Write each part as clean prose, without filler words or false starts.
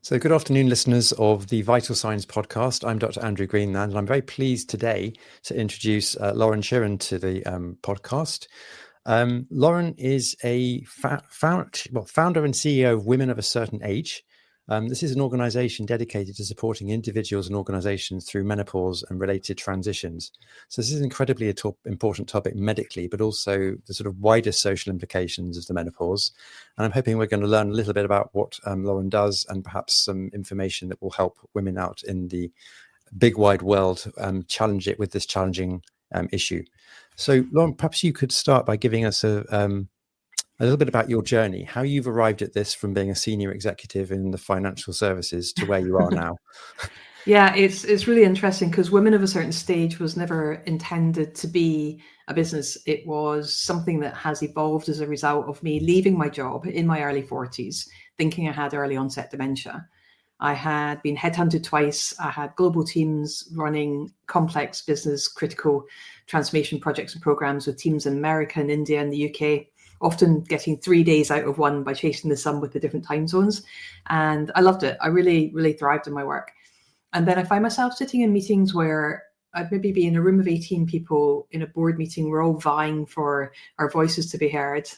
So, good afternoon, listeners of the Vital Signs podcast. I'm Dr. Andrew Greenland, and I'm very pleased today to introduce Lauren Chiren to the podcast. Lauren is a founder and CEO of Women of a Certain Age. This is an organization dedicated to supporting individuals and organizations through menopause and related transitions. So this is an incredibly important topic medically, but also the sort of wider social implications of the menopause. And I'm hoping we're going to learn a little bit about what Lauren does and perhaps some information that will help women out in the big wide world challenge it with this challenging issue. So Lauren, perhaps you could start by giving us a little bit about your journey, how you've arrived at this from being a senior executive in the financial services to where you are now. Yeah, it's really interesting because Women of a Certain Stage was never intended to be a business. It was something that has evolved as a result of me leaving my job in my early 40s, thinking I had early onset dementia. I had been headhunted twice. I had global teams running complex business critical transformation projects and programs with teams in America and India and the UK, often getting 3 days out of one by chasing the sun with the different time zones. And I loved it. I really, really thrived in my work. And then I find myself sitting in meetings where I'd maybe be in a room of 18 people in a board meeting. We're all vying for our voices to be heard.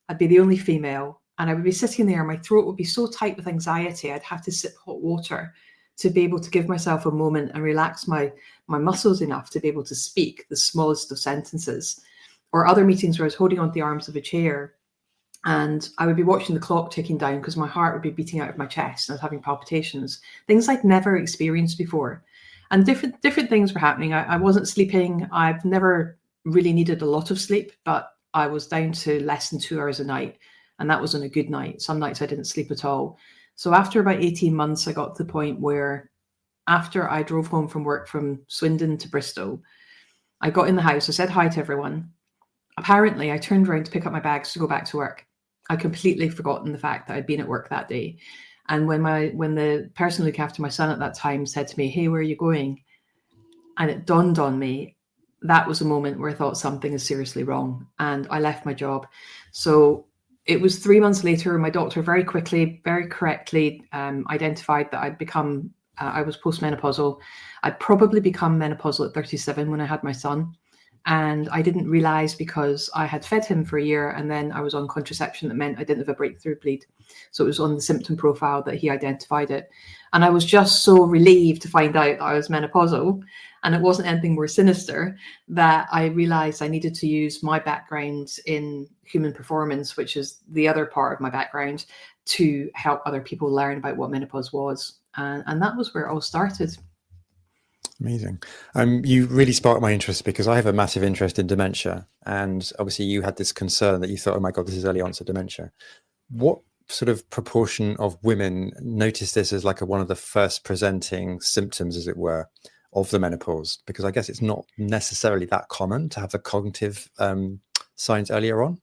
I'd be the only female. And I would be sitting there, my throat would be so tight with anxiety, I'd have to sip hot water to be able to give myself a moment and relax my muscles enough to be able to speak the smallest of sentences. Or other meetings where I was holding onto the arms of a chair and I would be watching the clock ticking down because my heart would be beating out of my chest and I was having palpitations, things I'd never experienced before. And different things were happening. I wasn't sleeping. I've never really needed a lot of sleep, but I was down to less than 2 hours a night. And that was on a good night. Some nights I didn't sleep at all. So after about 18 months, I got to the point where after I drove home from work from Swindon to Bristol, I got in the house, I said hi to everyone. Apparently, I turned around to pick up my bags to go back to work. I'd completely forgotten the fact that I'd been at work that day. And when the person looking after my son at that time said to me, "Hey, where are you going?" And it dawned on me, that was a moment where I thought something is seriously wrong. And I left my job. So it was 3 months later, my doctor very quickly, very correctly identified that I was postmenopausal. I'd probably become menopausal at 37 when I had my son. And I didn't realize because I had fed him for a year and then I was on contraception that meant I didn't have a breakthrough bleed. So it was on the symptom profile that he identified it. And I was just so relieved to find out that I was menopausal and it wasn't anything more sinister that I realized I needed to use my background in human performance, which is the other part of my background, to help other people learn about what menopause was. And that was where it all started. Amazing. You really sparked my interest because I have a massive interest in dementia. And obviously you had this concern that you thought, oh my God, this is early onset dementia. What sort of proportion of women notice this as like one of the first presenting symptoms, as it were, of the menopause? Because I guess it's not necessarily that common to have the cognitive signs earlier on.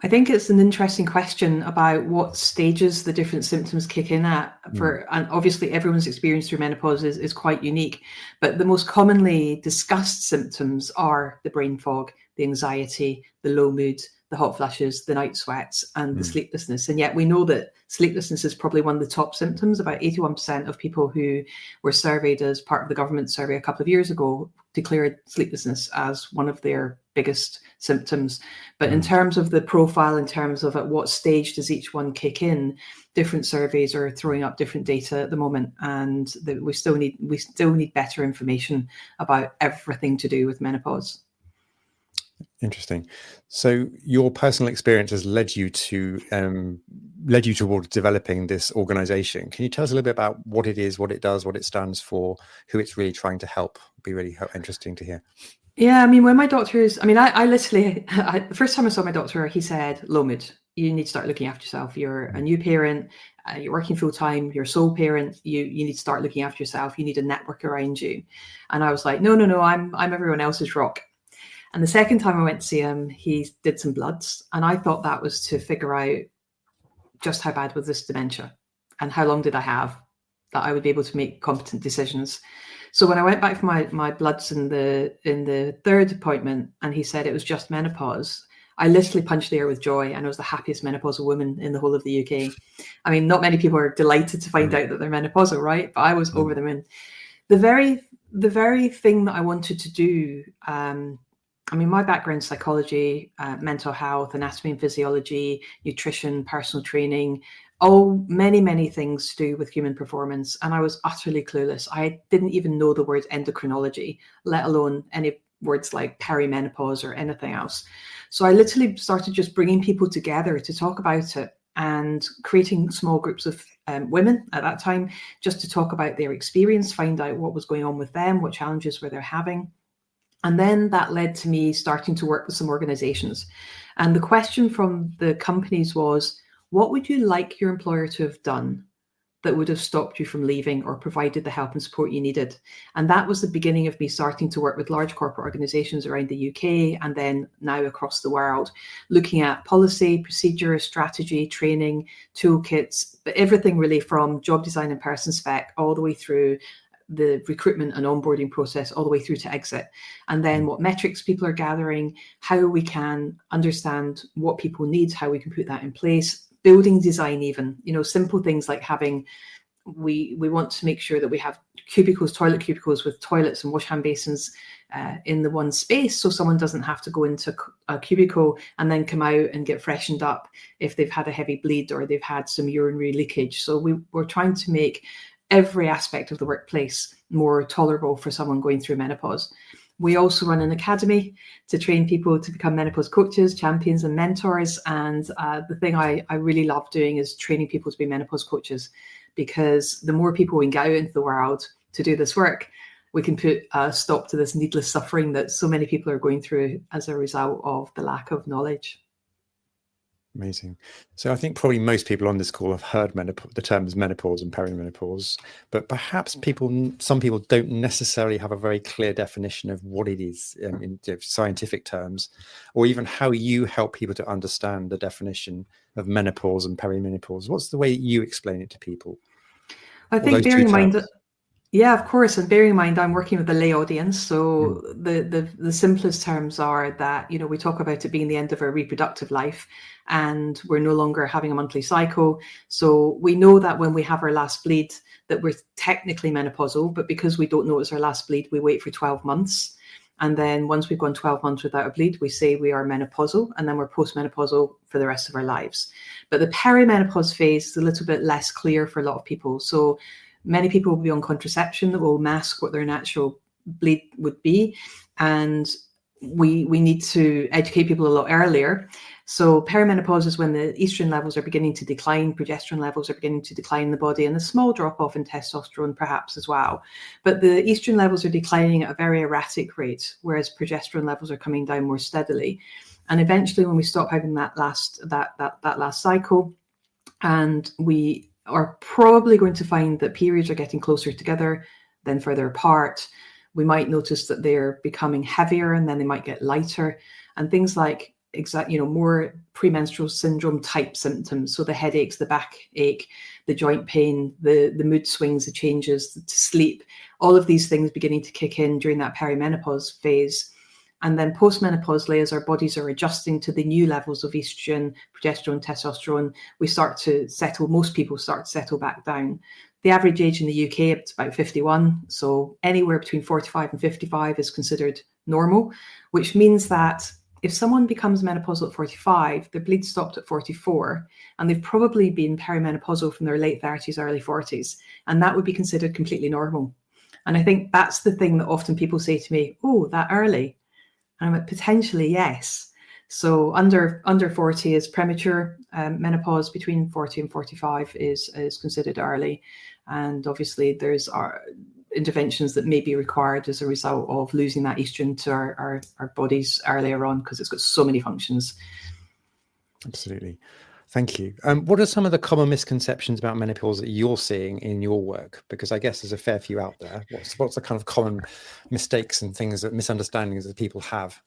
I think it's an interesting question about what stages the different symptoms kick in at. And obviously everyone's experience through menopause is quite unique, but the most commonly discussed symptoms are the brain fog, the anxiety, the low mood, the hot flushes, the night sweats, and the sleeplessness. And yet we know that sleeplessness is probably one of the top symptoms. About 81% of people who were surveyed as part of the government survey a couple of years ago declared sleeplessness as one of their biggest symptoms. But in terms of the profile, in terms of at what stage does each one kick in, different surveys are throwing up different data at the moment, and we still need better information about everything to do with menopause. Interesting. So your personal experience has led you towards developing this organization. Can you tell us a little bit about what it is, what it does, what it stands for, who it's really trying to help? It'd be really interesting to hear. Yeah, I mean, when my doctors, I literally, the first time I saw my doctor, he said, low mood, you need to start looking after yourself. You're a new parent, you're working full time, you're a sole parent, you need to start looking after yourself. You need a network around you. And I was like, no, I'm everyone else's rock. And the second time I went to see him, he did some bloods. And I thought that was to figure out just how bad was this dementia and how long did I have that I would be able to make competent decisions. So when I went back for my bloods in the third appointment and he said it was just menopause, I literally punched the air with joy, and I was the happiest menopausal woman in the whole of the UK. I mean, not many people are delighted to find out that they're menopausal, right? But I was over the moon. The very thing that I wanted to do, I mean, my background is psychology, mental health, anatomy and physiology, nutrition, personal training, many things to do with human performance. And I was utterly clueless. I didn't even know the word endocrinology, let alone any words like perimenopause or anything else. So I literally started just bringing people together to talk about it and creating small groups of women at that time, just to talk about their experience, find out what was going on with them, what challenges were they having. And then that led to me starting to work with some organizations. And the question from the companies was, what would you like your employer to have done that would have stopped you from leaving or provided the help and support you needed? And that was the beginning of me starting to work with large corporate organizations around the UK and then now across the world, looking at policy, procedure, strategy, training, toolkits, but everything really from job design and person spec all the way through the recruitment and onboarding process all the way through to exit. And then what metrics people are gathering, how we can understand what people need, how we can put that in place, building design even, simple things like we want to make sure that we have toilet cubicles with toilets and wash hand basins in the one space, so someone doesn't have to go into a cubicle and then come out and get freshened up if they've had a heavy bleed or they've had some urinary leakage. So we're trying to make every aspect of the workplace more tolerable for someone going through menopause. We also run an academy to train people to become menopause coaches, champions and mentors. And the thing I really love doing is training people to be menopause coaches, because the more people we can get out into the world to do this work, we can put a stop to this needless suffering that so many people are going through as a result of the lack of knowledge. Amazing. So I think probably most people on this call have heard the terms menopause and perimenopause, but perhaps some people don't necessarily have a very clear definition of what it is in scientific terms, or even how you help people to understand the definition of menopause and perimenopause. What's the way you explain it to people? I think bearing in mind, yeah, of course. And bearing in mind, I'm working with a lay audience. So the simplest terms are that, we talk about it being the end of our reproductive life and we're no longer having a monthly cycle. So we know that when we have our last bleed, that we're technically menopausal, but because we don't know it's our last bleed, we wait for 12 months. And then once we've gone 12 months without a bleed, we say we are menopausal, and then we're postmenopausal for the rest of our lives. But the perimenopause phase is a little bit less clear for a lot of people. So many people will be on contraception that will mask what their natural bleed would be. And we need to educate people a lot earlier. So perimenopause is when the estrogen levels are beginning to decline, progesterone levels are beginning to decline in the body, and a small drop off in testosterone perhaps as well. But the estrogen levels are declining at a very erratic rate, whereas progesterone levels are coming down more steadily. And eventually when we stop having that last cycle, and we are probably going to find that periods are getting closer together than further apart. We might notice that they're becoming heavier and then they might get lighter, and things like more premenstrual syndrome type symptoms. So the headaches, the backache, the joint pain, the mood swings, the changes to sleep, all of these things beginning to kick in during that perimenopause phase. And then postmenopausally, as our bodies are adjusting to the new levels of estrogen, progesterone, testosterone, most people start to settle back down. The average age in the UK, it's about 51. So anywhere between 45 and 55 is considered normal, which means that if someone becomes menopausal at 45, their bleed stopped at 44, and they've probably been perimenopausal from their late 30s, early 40s, and that would be considered completely normal. And I think that's the thing that often people say to me, oh, that early? And I'm like, potentially, yes. So under 40 is premature. Menopause between 40 and 45 is considered early. And obviously there's interventions that may be required as a result of losing that estrogen to our bodies earlier on, because it's got so many functions. Absolutely. Thank you. What are some of the common misconceptions about menopause that you're seeing in your work? Because I guess there's a fair few out there. What's the kind of common mistakes and misunderstandings that people have?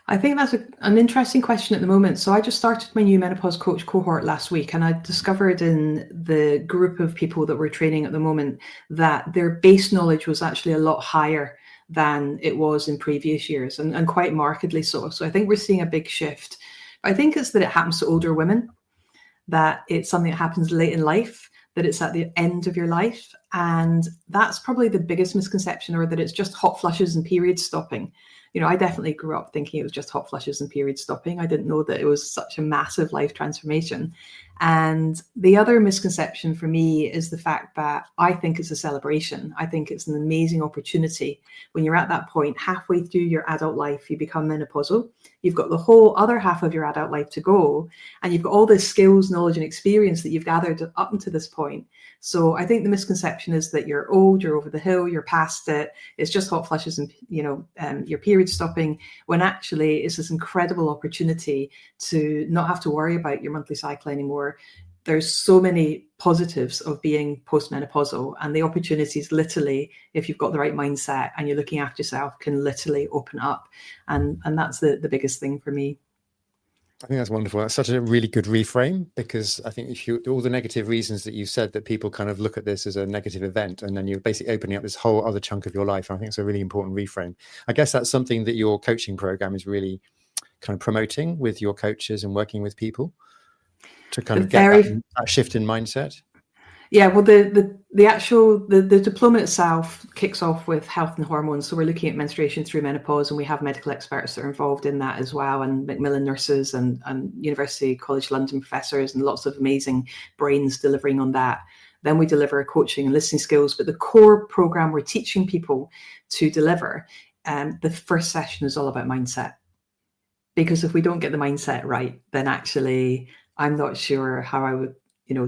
I think that's an interesting question at the moment. So I just started my new menopause coach cohort last week, and I discovered in the group of people that we're training at the moment that their base knowledge was actually a lot higher than it was in previous years, and quite markedly so. So I think we're seeing a big shift. I think it's that it happens to older women, that it's something that happens late in life, that it's at the end of your life. And that's probably the biggest misconception, or that it's just hot flushes and period stopping. You know, I definitely grew up thinking it was just hot flushes and period stopping. I didn't know that it was such a massive life transformation. And the other misconception for me is the fact that I think it's a celebration. I think it's an amazing opportunity. When you're at that point, halfway through your adult life, you become menopausal. You've got the whole other half of your adult life to go. And you've got all this skills, knowledge, and experience that you've gathered up until this point. So I think the misconception is that you're old, you're over the hill, you're past it. It's just hot flushes and, your period stopping, when actually it's this incredible opportunity to not have to worry about your monthly cycle anymore. There's so many positives of being postmenopausal, and the opportunities literally, if you've got the right mindset and you're looking after yourself, can literally open up. And that's the biggest thing for me. I think that's wonderful. That's such a really good reframe, because I think if you, all the negative reasons that you said, that people kind of look at this as a negative event, and then you're basically opening up this whole other chunk of your life. I think it's a really important reframe. I guess that's something that your coaching program is really kind of promoting with your coaches and working with people to kind of get that shift in mindset. Yeah, well, the actual diploma itself kicks off with health and hormones. So we're looking at menstruation through menopause, and we have medical experts that are involved in that as well, and Macmillan nurses and University College London professors, and lots of amazing brains delivering on that. Then we deliver coaching and listening skills, but the core program we're teaching people to deliver, the first session is all about mindset. Because if we don't get the mindset right, then actually I'm not sure how I would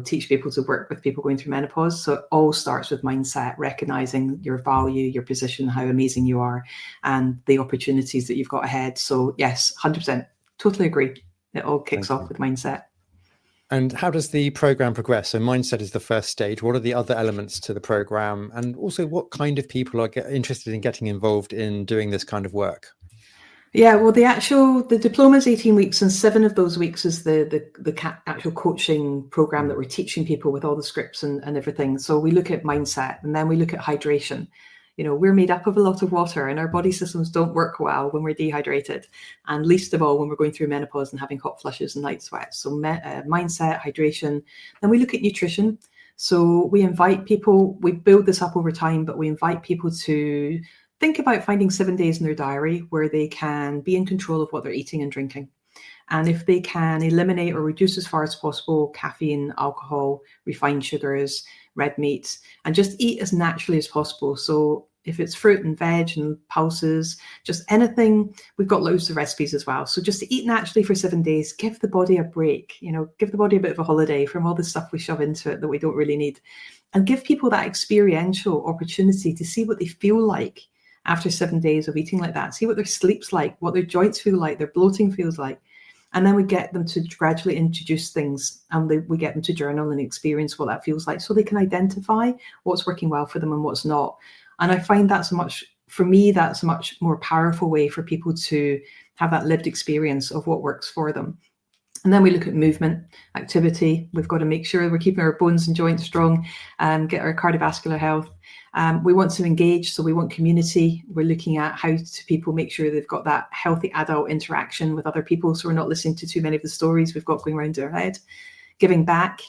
teach people to work with people going through menopause. So it all starts with mindset, recognizing your value, your position, how amazing you are, and the opportunities that you've got ahead. So yes, 100%, totally agree. It all kicks off with mindset. And how does the program progress? So mindset is the first stage. What are the other elements to the program? And also, what kind of people are interested in getting involved in doing this kind of work? Yeah, well, the diploma is 18 weeks, and 7 of those weeks is the actual coaching program that we're teaching people with all the scripts and everything. So we look at mindset, and then we look at hydration. We're made up of a lot of water, and our body systems don't work well when we're dehydrated, and least of all when we're going through menopause and having hot flushes and night sweats. So mindset, hydration. Then we look at nutrition. So we invite people, we build this up over time, but we invite people to think about finding 7 days in their diary where they can be in control of what they're eating and drinking. And if they can eliminate or reduce as far as possible caffeine, alcohol, refined sugars, red meat, and just eat as naturally as possible. So if it's fruit and veg and pulses, just anything, we've got loads of recipes as well. So just to eat naturally for 7 days, give the body a break, give the body a bit of a holiday from all the stuff we shove into it that we don't really need. And give people that experiential opportunity to see what they feel like after 7 days of eating like that, see what their sleep's like, what their joints feel like, their bloating feels like. And then we get them to gradually introduce things, and we get them to journal and experience what that feels like, so they can identify what's working well for them and what's not. And I find that's a much more powerful way for people to have that lived experience of what works for them. And then we look at movement, activity. We've got to make sure we're keeping our bones and joints strong, get our cardiovascular health. We want to engage, so we want community. We're looking at how to people make sure they've got that healthy adult interaction with other people, so we're not listening to too many of the stories we've got going around our head. Giving back,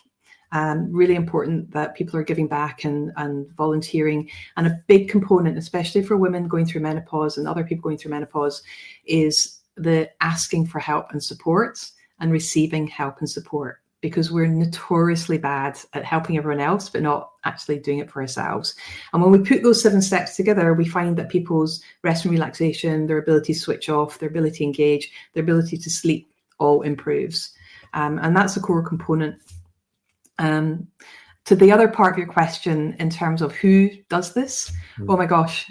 really important that people are giving back and volunteering. And a big component, especially for women going through menopause and other people going through menopause, is the asking for help and support and receiving help and support, because we're notoriously bad at helping everyone else, but not actually doing it for ourselves. And when we put those 7 steps together, we find that people's rest and relaxation, their ability to switch off, their ability to engage, their ability to sleep all improves. And that's a core component. To the other part of your question, in terms of who does this, oh my gosh,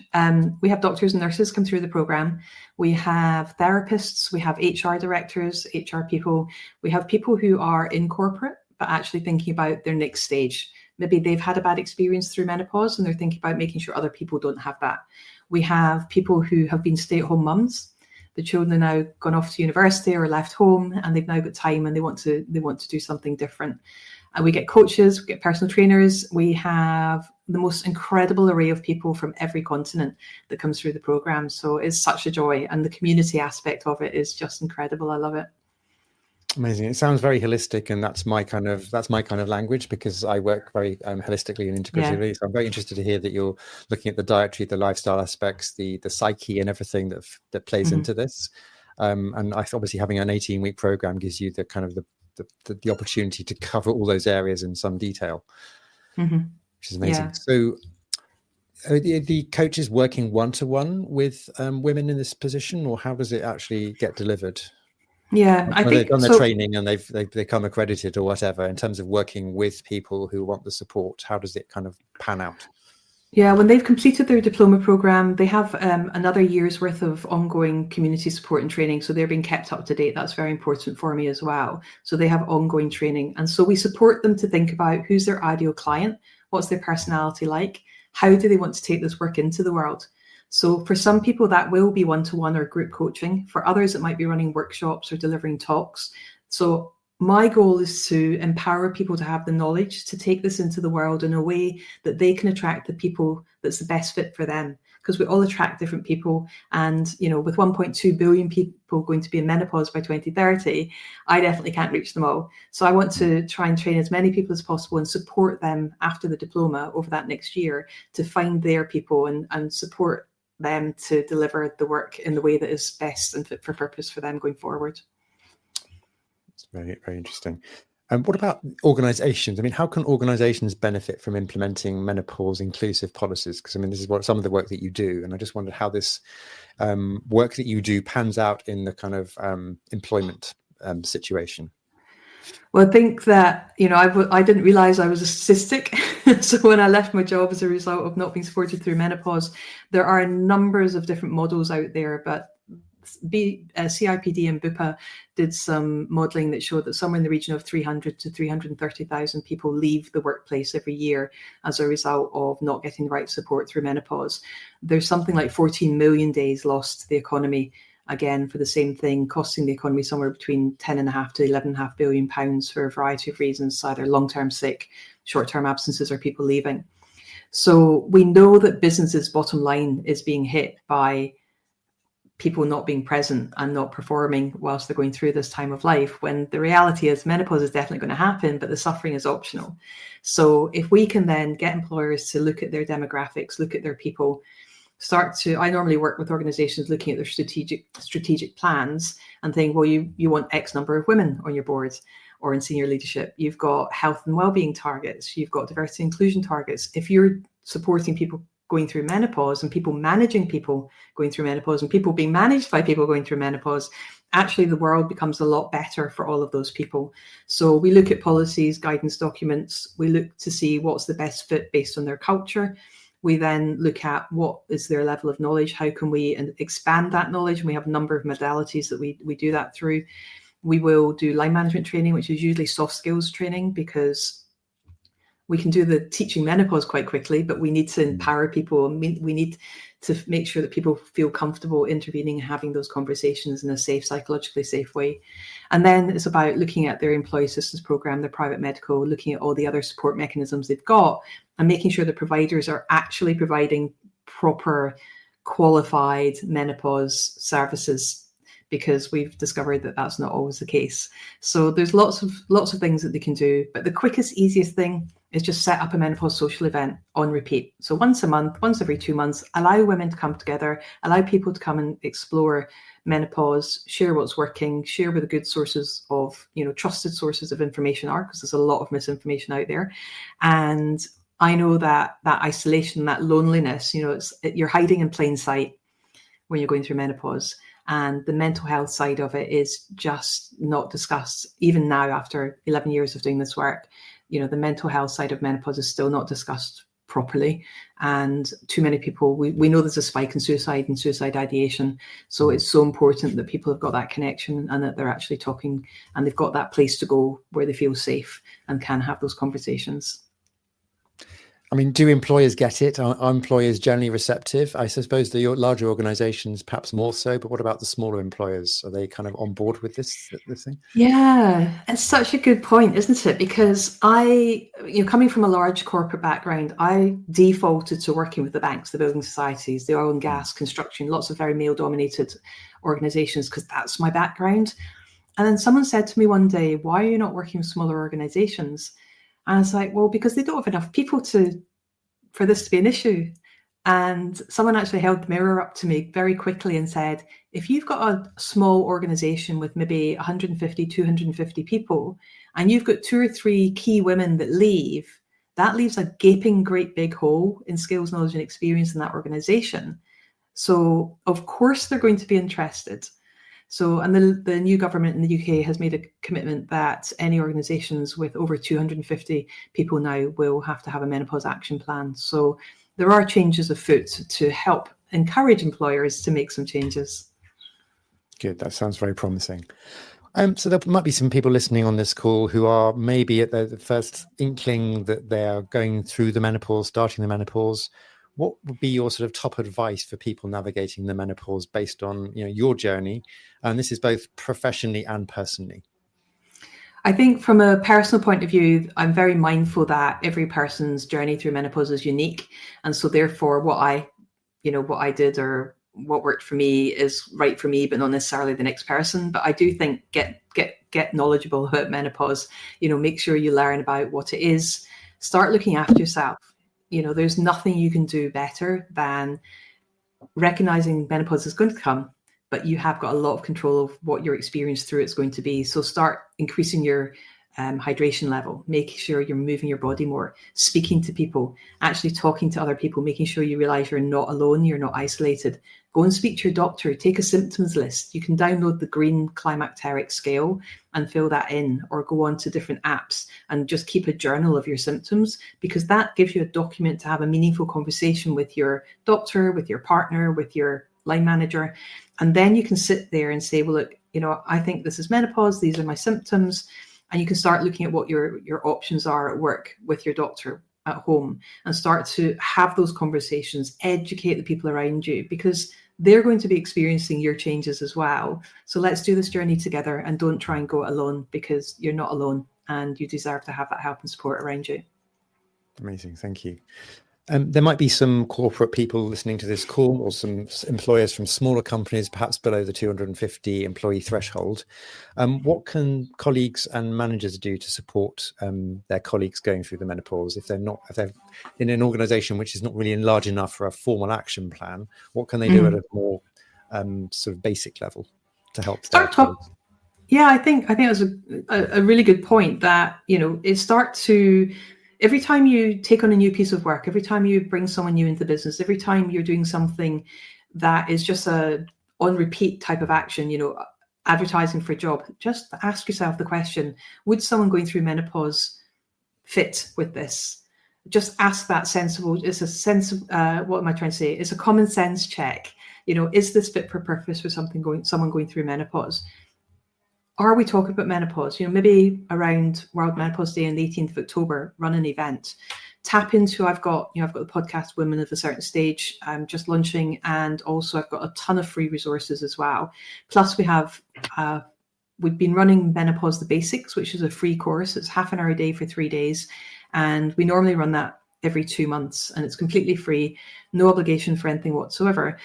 we have doctors and nurses come through the program. We have therapists, we have HR directors, HR people. We have people who are in corporate, but actually thinking about their next stage. Maybe they've had a bad experience through menopause and they're thinking about making sure other people don't have that. We have people who have been stay-at-home mums. The children are now gone off to university or left home, and they've now got time and they want to do something different. And we get coaches, we get personal trainers, we have the most incredible array of people from every continent that comes through the program. So it's such a joy, and the community aspect of it is just incredible. I love it. Amazing. It sounds very holistic, and that's my kind of language, because I work very holistically and integratively. Yeah. So I'm very interested to hear that you're looking at the dietary, the lifestyle aspects, the psyche, and everything that plays into this. And obviously having an 18-week program gives you the kind of the opportunity to cover all those areas in some detail, which is amazing. Yeah. So are the coaches working one-to-one with women in this position, or how does it actually get delivered? Yeah, I think they've done their so. training and they've become accredited or whatever. In terms of working with people who want the support, how does it kind of pan out? Yeah, when they've completed their diploma program, they have another year's worth of ongoing community support and training. So they're being kept up to date. That's very important for me as well. So they have ongoing training. And so we support them to think about who's their ideal client, what's their personality like, how do they want to take this work into the world. So for some people, that will be one-to-one or group coaching. For others, it might be running workshops or delivering talks. So my goal is to empower people to have the knowledge to take this into the world in a way that they can attract the people that's the best fit for them, because we all attract different people. And, you know, with 1.2 billion people going to be in menopause by 2030, I definitely can't reach them all. So I want to try and train as many people as possible and support them after the diploma over that next year to find their people and support them to deliver the work in the way that is best and fit for purpose for them going forward. It's very, very interesting. And what about organizations? I mean, how can organizations benefit from implementing menopause-inclusive policies? Because I mean, this is what some of the work that you do, and I just wondered how this work that you do pans out in the kind of employment situation. Well, I think that, you know, I didn't realize I was a statistic. So when I left my job as a result of not being supported through menopause, there are numbers of different models out there, but CIPD and Bupa did some modelling that showed that somewhere in the region of 300 to 330,000 people leave the workplace every year as a result of not getting the right support through menopause. There's something like 14 million days lost to the economy, again, for the same thing, costing the economy somewhere between 10.5 to 11.5 billion pounds for a variety of reasons, either long-term sick, short-term absences, or people leaving. So we know that businesses' bottom line is being hit by people not being present and not performing whilst they're going through this time of life, when the reality is menopause is definitely going to happen, but the suffering is optional. So if we can then get employers to look at their demographics, look at their people, I normally work with organizations looking at their strategic plans and think, well, you want X number of women on your board or in senior leadership. You've got health and wellbeing targets. You've got diversity and inclusion targets. If you're supporting people going through menopause and people managing people going through menopause and people being managed by people going through menopause, actually the world becomes a lot better for all of those people. So we look at policies, guidance documents. We look to see what's the best fit based on their culture. We then look at what is their level of knowledge, how can we expand that knowledge, and we have a number of modalities that we do that through. We will do line management training, which is usually soft skills training, because we can do the teaching menopause quite quickly, but we need to empower people. We need to make sure that people feel comfortable intervening and having those conversations in a safe, psychologically safe way. And then it's about looking at their employee assistance program, their private medical, looking at all the other support mechanisms they've got, and making sure the providers are actually providing proper, qualified menopause services, because we've discovered that that's not always the case. So there's lots of things that they can do, but the quickest, easiest thing is just set up a menopause social event on repeat. So once a month, once every 2 months, allow women to come together, allow people to come and explore menopause, share what's working, share where the good sources of, trusted sources of information are, because there's a lot of misinformation out there. And I know that isolation, that loneliness, you're hiding in plain sight when you're going through menopause. And the mental health side of it is just not discussed. Even now, after 11 years of doing this work, the mental health side of menopause is still not discussed properly. And too many people, we know there's a spike in suicide and suicide ideation. So it's so important that people have got that connection and that they're actually talking and they've got that place to go where they feel safe and can have those conversations. I mean, do employers get it? Are employers generally receptive? I suppose the larger organizations perhaps more so, but what about the smaller employers? Are they kind of on board with this thing? Yeah, it's such a good point, isn't it? Because coming from a large corporate background, I defaulted to working with the banks, the building societies, the oil and gas, construction, lots of very male-dominated organizations, because that's my background. And then someone said to me one day, "Why are you not working with smaller organizations?" And I was like, "Well, because they don't have enough people for this to be an issue." And someone actually held the mirror up to me very quickly and said, if you've got a small organization with maybe 150, 250 people, and you've got 2 or 3 key women that leave, that leaves a gaping great big hole in skills, knowledge, and experience in that organization. So of course they're going to be interested. So, and the new government in the UK has made a commitment that any organisations with over 250 people now will have to have a menopause action plan. So there are changes afoot to help encourage employers to make some changes. Good. That sounds very promising. So there might be some people listening on this call who are maybe at the first inkling that they're going through the menopause, starting the menopause. What would be your sort of top advice for people navigating the menopause based on your journey? And this is both professionally and personally. I think from a personal point of view, I'm very mindful that every person's journey through menopause is unique. And so therefore what I did or what worked for me is right for me, but not necessarily the next person. But I do think get knowledgeable about menopause, make sure you learn about what it is, start looking after yourself. There's nothing you can do better than recognizing menopause is going to come, but you have got a lot of control of what your experience through it's going to be. So start increasing your hydration level, making sure you're moving your body more, speaking to people, actually talking to other people, making sure you realize you're not alone, you're not isolated. Go and speak to your doctor, take a symptoms list. You can download the green climacteric scale and fill that in, or go on to different apps and just keep a journal of your symptoms, because that gives you a document to have a meaningful conversation with your doctor, with your partner, with your line manager. And then you can sit there and say, well, look, I think this is menopause. These are my symptoms. And you can start looking at what your options are at work, with your doctor, at home, and start to have those conversations, educate the people around you, because they're going to be experiencing your changes as well. So let's do this journey together, and don't try and go it alone, because you're not alone and you deserve to have that help and support around you. Amazing. Thank you. There might be some corporate people listening to this call, or some employers from smaller companies, perhaps below the 250 employee threshold. What can colleagues and managers do to support their colleagues going through the menopause if they're in an organisation which is not really large enough for a formal action plan? What can they do at a more sort of basic level to help start talk? Yeah, I think it was a really good point that every time you take on a new piece of work, every time you bring someone new into the business, every time you're doing something that is just a on repeat type of action, advertising for a job, just ask yourself the question, would someone going through menopause fit with this? Just ask that sensible, it's a sense of, what am I trying to say? It's a common sense check. Is this fit for purpose for someone going through menopause? Are we talking about menopause? Maybe around World Menopause Day on the 18th of October, run an event. Tap into, I've got the podcast Women of a Certain Stage, I'm just launching, and also I've got a ton of free resources as well. Plus we've been running Menopause the Basics, which is a free course. It's half an hour a day for 3 days. And we normally run that every 2 months, and it's completely free, no obligation for anything whatsoever.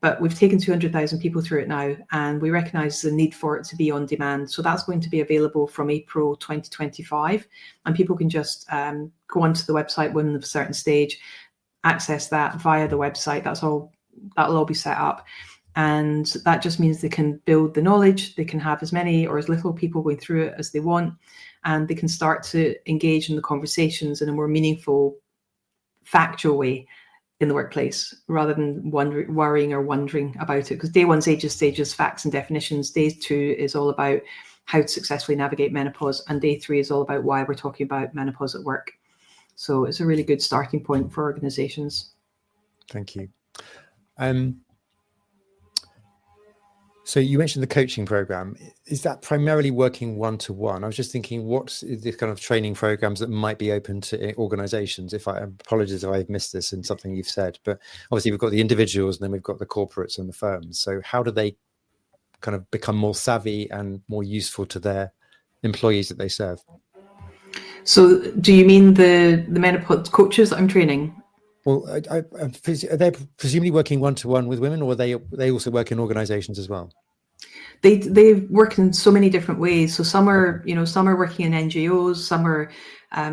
But we've taken 200,000 people through it now, and we recognise the need for it to be on demand. So that's going to be available from April 2025. And people can just go onto the website, Women of a Certain Stage, access that via the website. That'll all be set up. And that just means they can build the knowledge. They can have as many or as little people going through it as they want. And they can start to engage in the conversations in a more meaningful, factual way in the workplace, rather than worrying or wondering about it. Because day one's ages, stages, facts and definitions. Day two is all about how to successfully navigate menopause. And day three is all about why we're talking about menopause at work. So it's a really good starting point for organizations. Thank you. So you mentioned the coaching program. Is that primarily working one-to-one? I was just thinking, what is the kind of training programs that might be open to organizations? If I apologize if I've missed this in something you've said, but obviously we've got the individuals and then we've got the corporates and the firms. So how do they kind of become more savvy and more useful to their employees that they serve? So do you mean the menopause coaches that I'm training? Well, are they presumably working one-to-one with women, or they also work in organizations as well? They work in so many different ways. So some are, some are working in NGOs, some are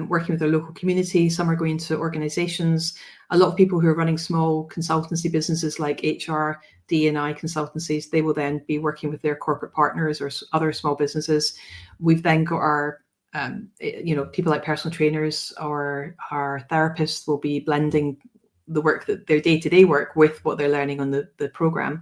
working with their local community, some are going to organizations. A lot of people who are running small consultancy businesses like HR, D&I consultancies, they will then be working with their corporate partners or other small businesses. We've then got our people like personal trainers or our therapists will be blending the work, that their day-to-day work, with what they're learning on the program.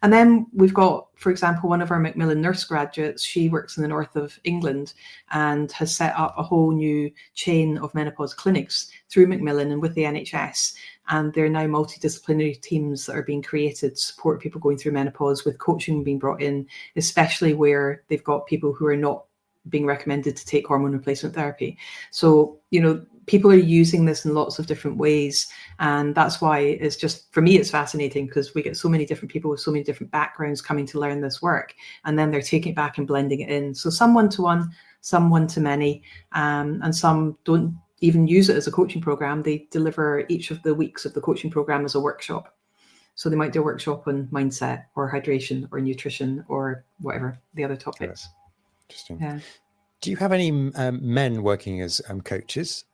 And then we've got, for example, one of our Macmillan nurse graduates. She works in the north of England and has set up a whole new chain of menopause clinics through Macmillan and with the NHS. And there are now multidisciplinary teams that are being created to support people going through menopause, with coaching being brought in, especially where they've got people who are not being recommended to take hormone replacement therapy. So, people are using this in lots of different ways. And that's why it's just, for me, it's fascinating, because we get so many different people with so many different backgrounds coming to learn this work. And then they're taking it back and blending it in. So some one-to-one, some one-to-many, and some don't even use it as a coaching program. They deliver each of the weeks of the coaching program as a workshop. So they might do a workshop on mindset or hydration or nutrition or whatever the other topics. Interesting. Yeah. Do you have any men working as coaches?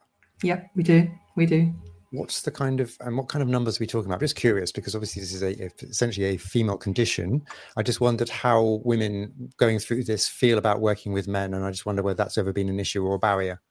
Yeah, we do. What's the kind of, and what kind of numbers are we talking about? I'm just curious, because obviously this is essentially a female condition. I just wondered how women going through this feel about working with men, and I just wonder whether that's ever been an issue or a barrier.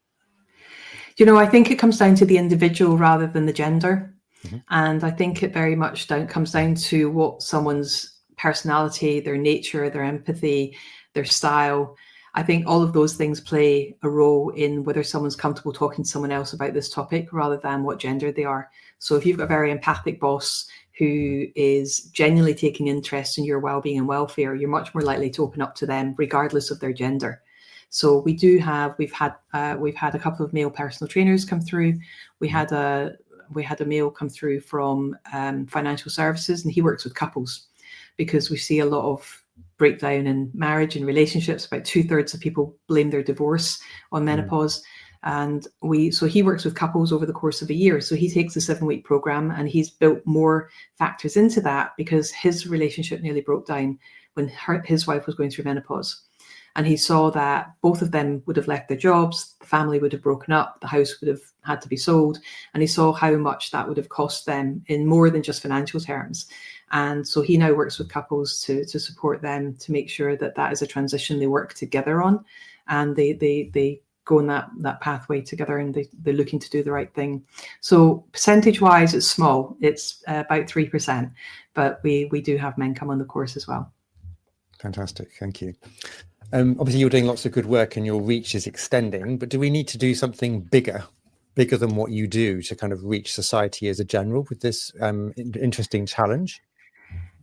I think it comes down to the individual rather than the gender. Mm-hmm. And I think it very much comes down to what someone's personality, their nature, their empathy, their style. I think all of those things play a role in whether someone's comfortable talking to someone else about this topic, rather than what gender they are. So if you've got a very empathic boss who is genuinely taking interest in your well-being and welfare, you're much more likely to open up to them regardless of their gender. So we've had a couple of male personal trainers come through. We had a male come through from financial services, and he works with couples, because we see a lot of breakdown in marriage and relationships. About 2/3 of people blame their divorce on menopause. And so he works with couples over the course of a year. So he takes a 7-week program, and he's built more factors into that, because his relationship nearly broke down when his wife was going through menopause. And he saw that both of them would have left their jobs, the family would have broken up, the house would have had to be sold. And he saw how much that would have cost them in more than just financial terms. And so he now works with couples to support them, to make sure that is a transition they work together on, and they go on that pathway together, and they're looking to do the right thing. So percentage-wise, it's small. It's about 3%, but we do have men come on the course as well. Fantastic, thank you. Obviously, you're doing lots of good work, and your reach is extending. But do we need to do something bigger than what you do to kind of reach society as a general with this interesting challenge?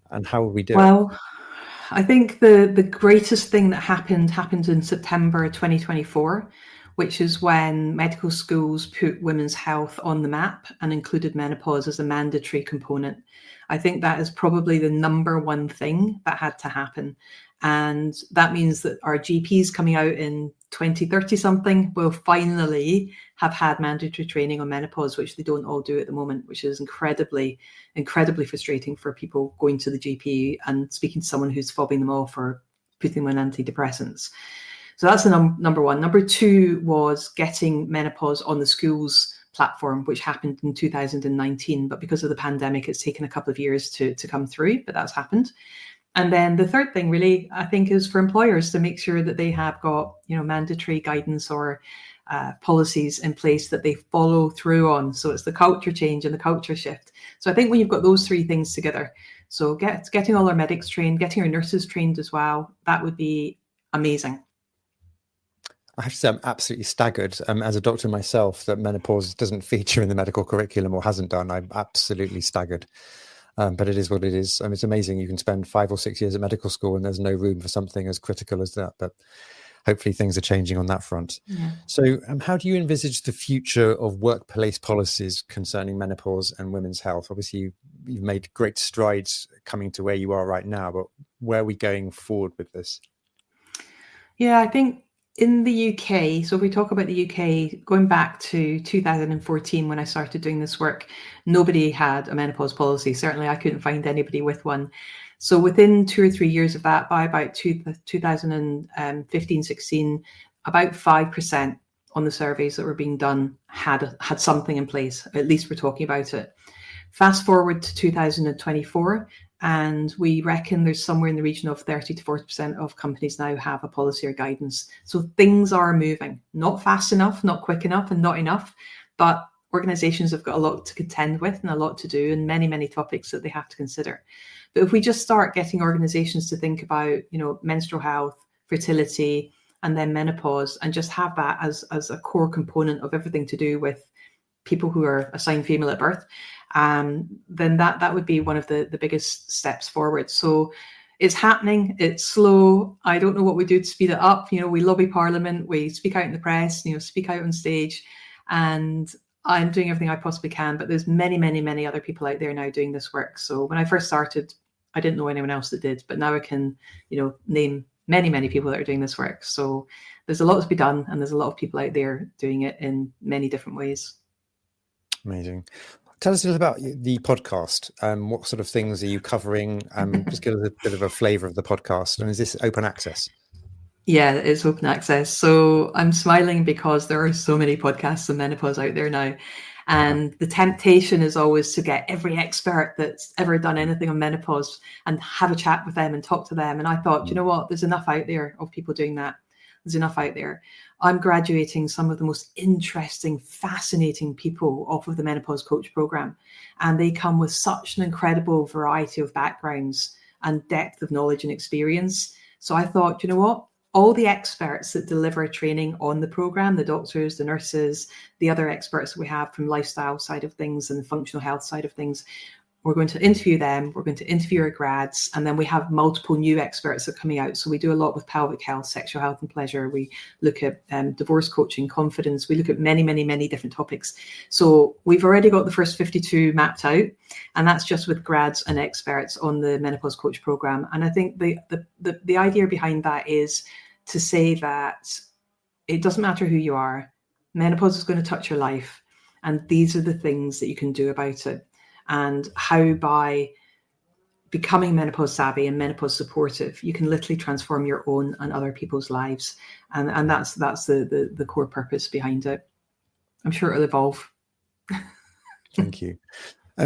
And how will we do it? Well, I think the greatest thing that happened in September 2024, which is when medical schools put women's health on the map and included menopause as a mandatory component. I think that is probably the number one thing that had to happen. And that means that our GPs coming out in 2030 something will finally have had mandatory training on menopause, which they don't all do at the moment, which is incredibly frustrating for people going to the GP and speaking to someone who's fobbing them off or putting them on antidepressants. So that's the number one. Number two was getting menopause on the schools platform, which happened in 2019. But because of the pandemic, it's taken a couple of years to come through, but that's happened. And then the third thing really, I think, is for employers to make sure that they have got, mandatory guidance or policies in place that they follow through on. So it's the culture change and the culture shift. So I think when you've got those three things together, so getting all our medics trained, getting our nurses trained as well, that would be amazing. I have to say, I'm absolutely staggered as a doctor myself that menopause doesn't feature in the medical curriculum, or hasn't done. I'm absolutely staggered. But it is what it is. I mean, it's amazing. You can spend 5 or 6 years at medical school and there's no room for something as critical as that. But hopefully things are changing on that front. Yeah. So how do you envisage the future of workplace policies concerning menopause and women's health? Obviously, you've made great strides coming to where you are right now, but where are we going forward with this? Yeah, I think in the UK, so if we talk about the UK, going back to 2014 when I started doing this work, nobody had a menopause policy. Certainly I couldn't find anybody with one. So within 2 or 3 years of that, by about 2015, 16, about 5% on the surveys that were being done had something in place. At least we're talking about it. Fast forward to 2024, and we reckon there's somewhere in the region of 30 to 40% of companies now have a policy or guidance. So things are moving, not fast enough, not quick enough, and not enough, but organizations have got a lot to contend with and a lot to do, and many, many topics that they have to consider. But if we just start getting organizations to think about, menstrual health, fertility, and then menopause, and just have that as a core component of everything to do with people who are assigned female at birth, then that would be one of the biggest steps forward. So it's happening, it's slow. I don't know what we do to speed it up. We lobby Parliament, we speak out in the press, speak out on stage, and I'm doing everything I possibly can, but there's many, many, many other people out there now doing this work. So when I first started, I didn't know anyone else that did, but now I can, name many, many people that are doing this work. So there's a lot to be done, and there's a lot of people out there doing it in many different ways. Amazing. Tell us a little about the podcast. What sort of things are you covering? Just give us a bit of a flavour of the podcast. And is this open access? Yeah, it's open access. So I'm smiling because there are so many podcasts on menopause out there now. And the temptation is always to get every expert that's ever done anything on menopause and have a chat with them and talk to them. And I thought, you know what, there's enough out there of people doing that. There's enough out there. I'm graduating some of the most interesting, fascinating people off of the Menopause Coach program. And they come with such an incredible variety of backgrounds and depth of knowledge and experience. So I thought, you know what? All the experts that deliver training on the program, the doctors, the nurses, the other experts we have from lifestyle side of things and the functional health side of things, we're going to interview them. We're going to interview our grads. And then we have multiple new experts that are coming out. So we do a lot with pelvic health, sexual health and pleasure. We look at divorce coaching, confidence. We look at many, many, many different topics. So we've already got the first 52 mapped out. And that's just with grads and experts on the Menopause Coach program. And I think the idea behind that is to say that it doesn't matter who you are. Menopause is going to touch your life. And these are the things that you can do about it. And how by becoming menopause savvy and menopause supportive, you can literally transform your own and other people's lives. And that's the core purpose behind it. I'm sure it'll evolve. Thank you.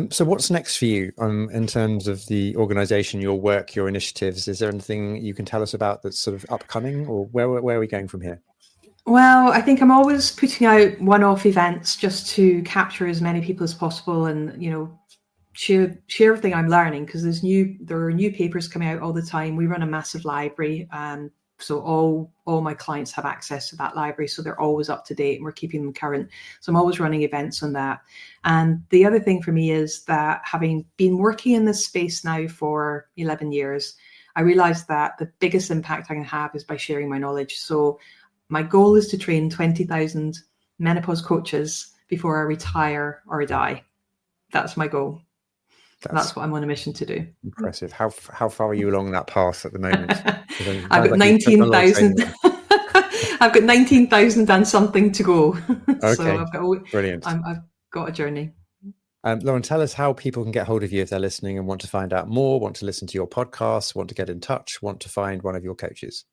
So what's next for you in terms of the organization, your work, your initiatives? Is there anything you can tell us about that's sort of upcoming, or where are we going from here? Well, I think I'm always putting out one-off events just to capture as many people as possible and, share everything I'm learning, because there are new papers coming out all the time. We run a massive library, so all my clients have access to that library, so they're always up to date and we're keeping them current. So I'm always running events on that. And the other thing for me is that having been working in this space now for 11 years, I realized that the biggest impact I can have is by sharing my knowledge. So my goal is to train 20,000 menopause coaches before I retire or die. That's my goal. That's what I'm on a mission to do. Impressive. How far are you along that path at the moment? I've got 19,000. I've got 19,000 and something to go. Okay, so brilliant. I've got a journey. Lauren, tell us how people can get hold of you if they're listening and want to find out more, want to listen to your podcast, want to get in touch, want to find one of your coaches.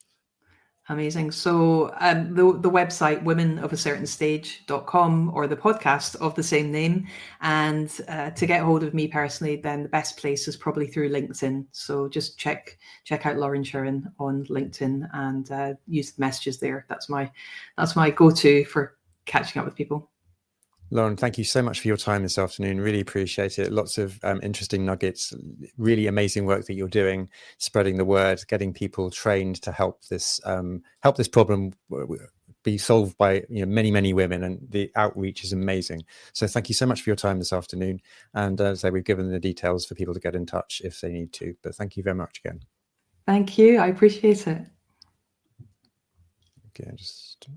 Amazing. So the website womenofacertainstage.com or the podcast of the same name. And to get hold of me personally, then the best place is probably through LinkedIn. So just check out Lauren Chiren on LinkedIn and use the messages there. That's my go-to for catching up with people. Lauren, thank you so much for your time this afternoon. Really appreciate it. Lots of interesting nuggets, really amazing work that you're doing, spreading the word, getting people trained to help this problem be solved by many women, and the outreach is amazing. So thank you so much for your time this afternoon. And as I say, we've given the details for people to get in touch if they need to. But thank you very much again. Thank you. I appreciate it. Okay, just